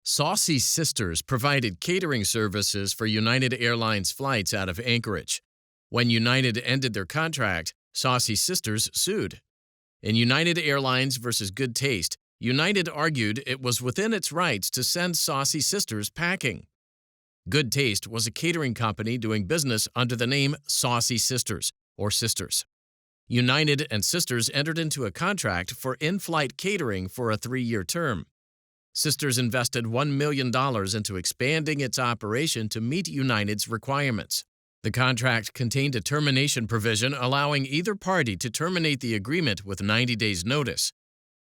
Saucy Sisters provided catering services for United Airlines flights out of Anchorage. When United ended their contract, Saucy Sisters sued. In United Airlines versus Good Taste, United argued it was within its rights to send Saucy Sisters packing. Good Taste was a catering company doing business under the name Saucy Sisters or Sisters. United and Sisters entered into a contract for in-flight catering for a 3-year term. Sisters invested $1 million into expanding its operation to meet United's requirements. The contract contained a termination provision allowing either party to terminate the agreement with 90 days' notice.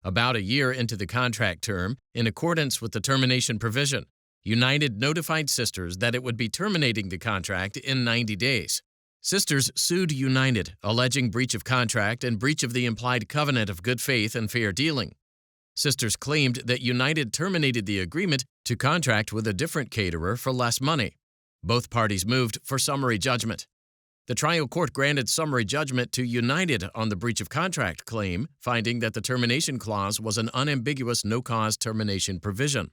About a year into the contract term, in accordance with the termination provision, United notified Sisters that it would be terminating the contract in 90 days. Sisters sued United, alleging breach of contract and breach of the implied covenant of good faith and fair dealing. Sisters claimed that United terminated the agreement to contract with a different caterer for less money. Both parties moved for summary judgment. The trial court granted summary judgment to United on the breach of contract claim, finding that the termination clause was an unambiguous no-cause termination provision.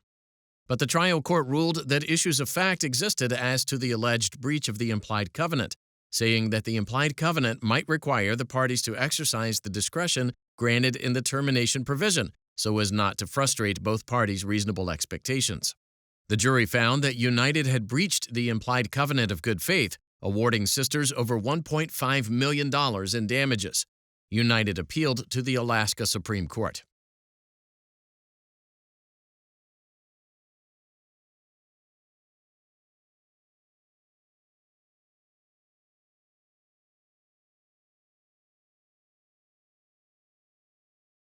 But the trial court ruled that issues of fact existed as to the alleged breach of the implied covenant, saying that the implied covenant might require the parties to exercise the discretion granted in the termination provision, so as not to frustrate both parties' reasonable expectations. The jury found that United had breached the implied covenant of good faith, awarding Sisters over $1.5 million in damages. United appealed to the Alaska Supreme Court.